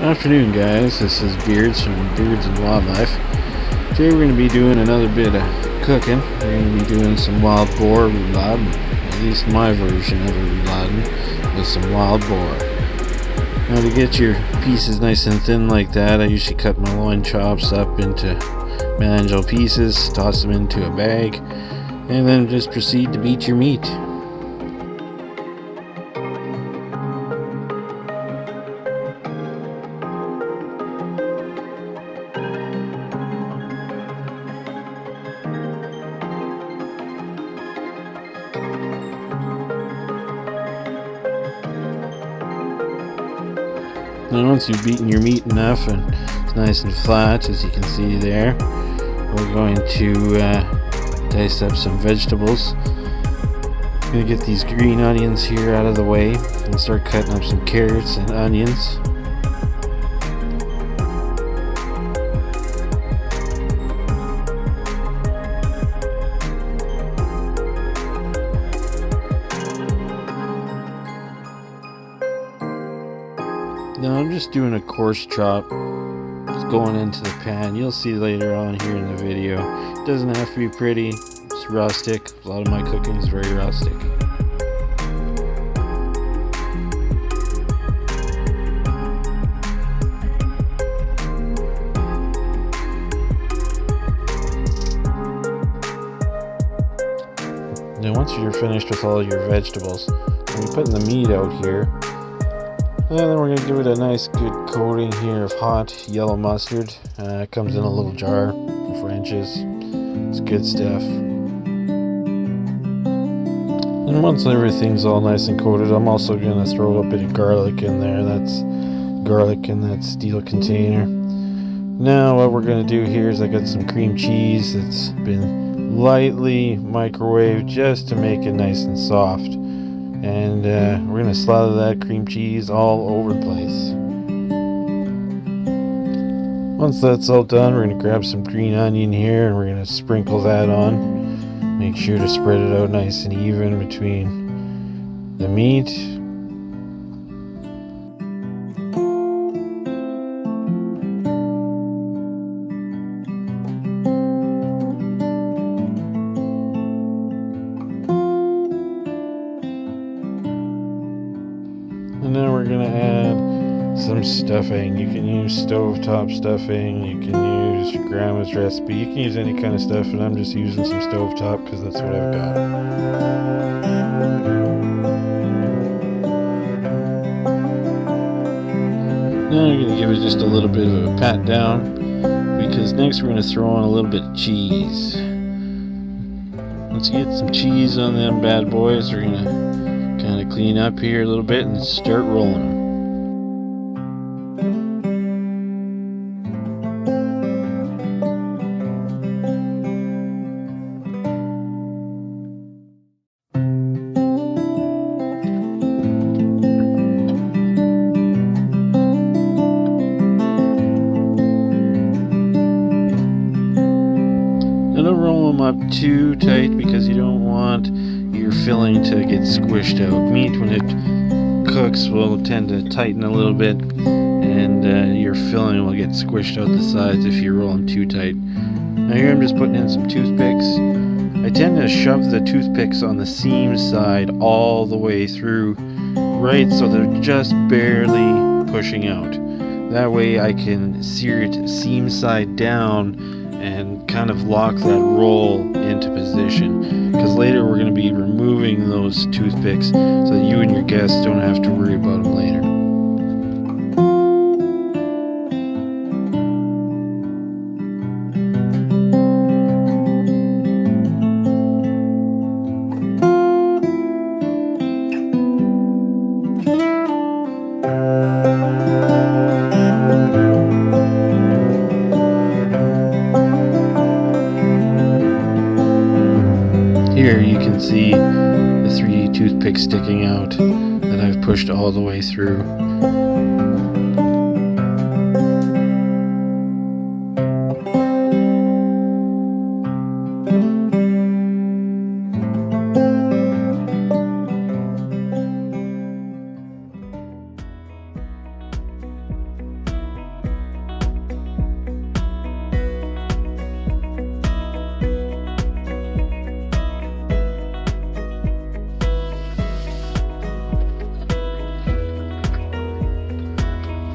Afternoon, guys. This is Beards from Beards and Wildlife. Today we're going to be doing another bit of cooking. We're going to be doing some wild boar rouladen, at least my version of a rouladen with some wild boar. Now, to get your pieces nice and thin like that, I usually cut my loin chops up into manageable pieces, toss them into a bag, and then just proceed to beat your meat. Now, once you've beaten your meat enough and it's nice and flat, as you can see there, we're going to dice up some vegetables. I'm going to get these green onions here out of the way and start cutting up some carrots and onions. Now I'm just doing a coarse chop. It's going into the pan. You'll see later on here in the video. It doesn't have to be pretty. It's rustic. A lot of my cooking is very rustic. Now once you're finished with all your vegetables, you're putting the meat out here. And then we're going to give it a nice good coating here of hot yellow mustard. It comes in a little jar, French's. It's good stuff. And once everything's all nice and coated, I'm also going to throw a bit of garlic in there. That's garlic in that steel container. Now what we're going to do here is I got some cream cheese that's been lightly microwaved just to make it nice and soft. And we're going to slather that cream cheese all over the place. Once that's all done, we're going to grab some green onion here and we're going to sprinkle that on. Make sure to spread it out nice and even between the meat. And now we're going to add some stuffing. You can use stovetop stuffing, you can use your grandma's recipe, you can use any kind of stuff, and I'm just using some stovetop because that's what I've got. Now I'm going to give it just a little bit of a pat down, because next we're going to throw on a little bit of cheese. Once you get some cheese on them bad boys, we're going to kind of clean up here a little bit and start rolling them. Now don't roll them up too tight because you don't want your filling to get squished out. Meat, when it cooks, will tend to tighten a little bit, and your filling will get squished out the sides if you roll them too tight. Now here I'm just putting in some toothpicks. I tend to shove the toothpicks on the seam side all the way through, right so they're just barely pushing out. That way I can sear it seam side down and kind of lock that roll into position, because later we're going to be removing those toothpicks so that you and your guests don't have to worry about them later. Here you can see the 3 toothpicks sticking out that I've pushed all the way through.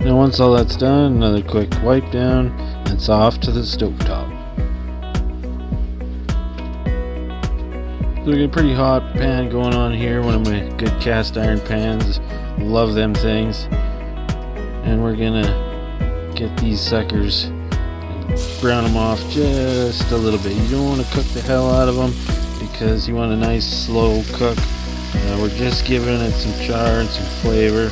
Now once all that's done, another quick wipe down, and it's off to the stovetop. So we got a pretty hot pan going on here, one of my good cast iron pans. Love them things. And we're gonna get these suckers and brown them off just a little bit. You don't want to cook the hell out of them because you want a nice slow cook. We're just giving it some char and some flavor.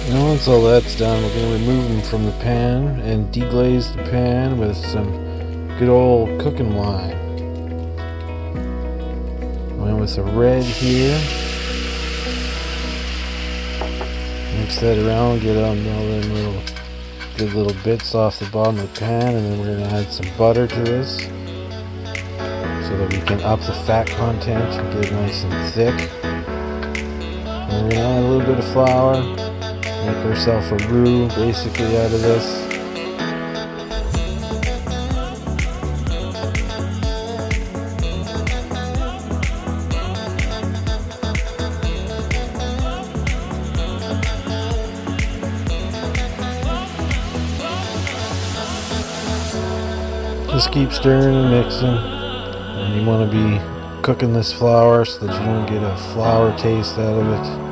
Now once all that's done, we're going to remove them from the pan and deglaze the pan with some good old cooking wine. Went with a red here. Mix that around, get all them good little bits off the bottom of the pan, and then we're going to add some butter to this so that we can up the fat content and get it nice and thick. And we're going to add a little bit of flour. Make ourselves a roux basically out of this. Just keep stirring and mixing. And you want to be cooking this flour so that you don't get a flour taste out of it.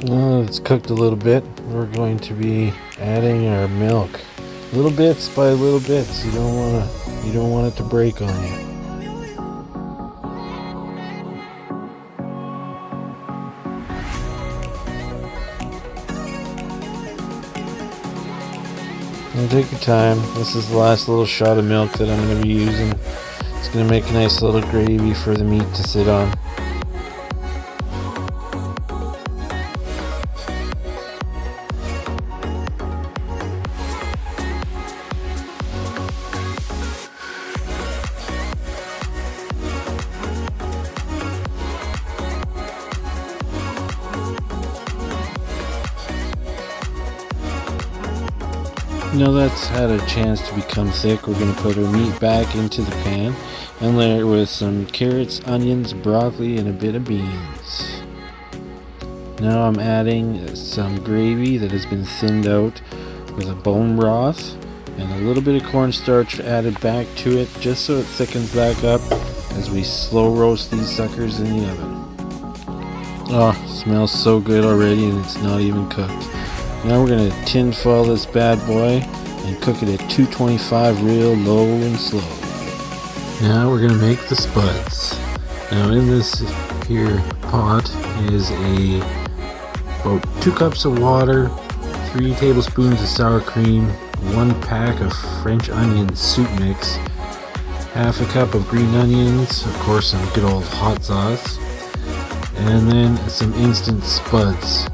Now that it's cooked a little bit, we're going to be adding our milk, little bits by little bits. You don't want it to break on you. Now take your time. This is the last little shot of milk that I'm going to be using. It's going to make a nice little gravy for the meat to sit on. Now that's had a chance to become thick, we're going to put our meat back into the pan and layer it with some carrots, onions, broccoli, and a bit of beans. Now I'm adding some gravy that has been thinned out with a bone broth and a little bit of cornstarch added back to it just so it thickens back up as we slow roast these suckers in the oven. Oh, smells so good already and it's not even cooked. Now we're going to tin foil this bad boy and cook it at 225 real low and slow. Now we're going to make the spuds. Now in this here pot is about 2 cups of water, 3 tablespoons of sour cream, 1 pack of French onion soup mix, half a cup of green onions, of course some good old hot sauce, and then some instant spuds.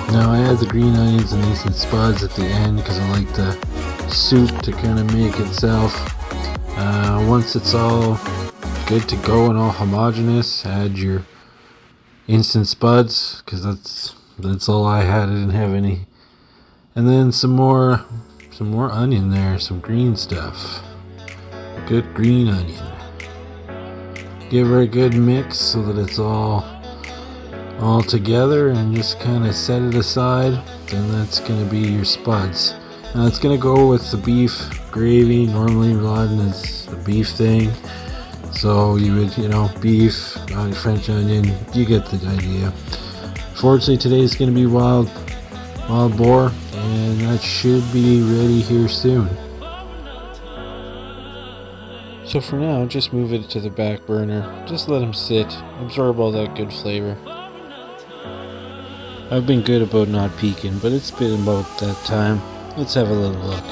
Now I add the green onions and instant spuds at the end because I like the soup to kind of make itself. Once it's all good to go and all homogeneous, add your instant spuds because that's all I had. I didn't have any. And then some more onion there, some green stuff. Good green onion. Give her a good mix so that it's all together and just kind of set it aside. Then that's going to be your spuds. Now it's going to go with the beef gravy. Normally Rouladen is a beef thing, so you would beef, French onion, you get the idea. Fortunately today's going to be wild boar, and that should be ready here soon. So for now, just move it to the back burner. Just let them sit, absorb all that good flavor. I've been good about not peeking, but it's been about that time. Let's have a little look.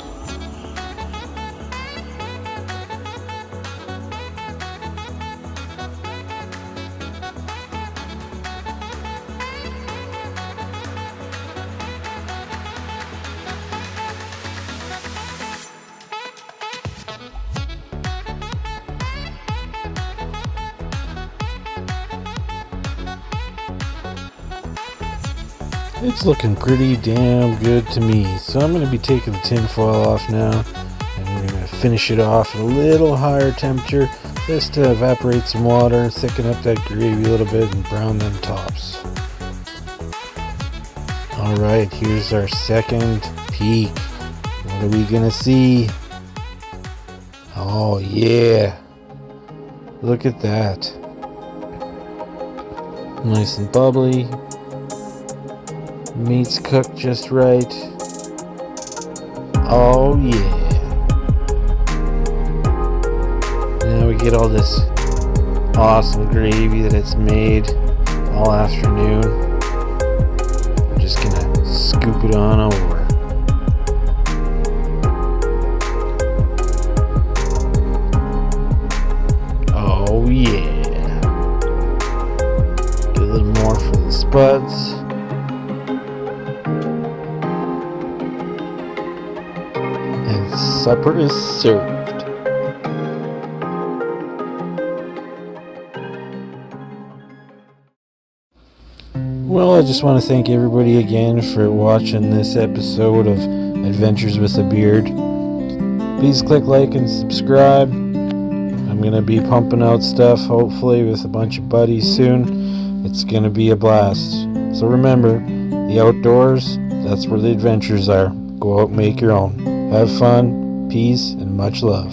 It's looking pretty damn good to me. So I'm going to be taking the tin foil off now, and we're going to finish it off at a little higher temperature just to evaporate some water, thicken up that gravy a little bit, and brown them tops. Alright, here's our second peek. What are we gonna see? Oh yeah, look at that. Nice and bubbly. Meat's cooked just right. Oh yeah. Now we get all this awesome gravy that it's made all afternoon. I'm just gonna scoop it on over. Oh yeah. Get a little more for the spuds. And supper is served. Well, I just want to thank everybody again for watching this episode of Adventures with a Beard. Please click like and subscribe. I'm going to be pumping out stuff, hopefully, with a bunch of buddies soon. It's going to be a blast. So remember, the outdoors, that's where the adventures are. Go out and make your own. Have fun, peace, and much love.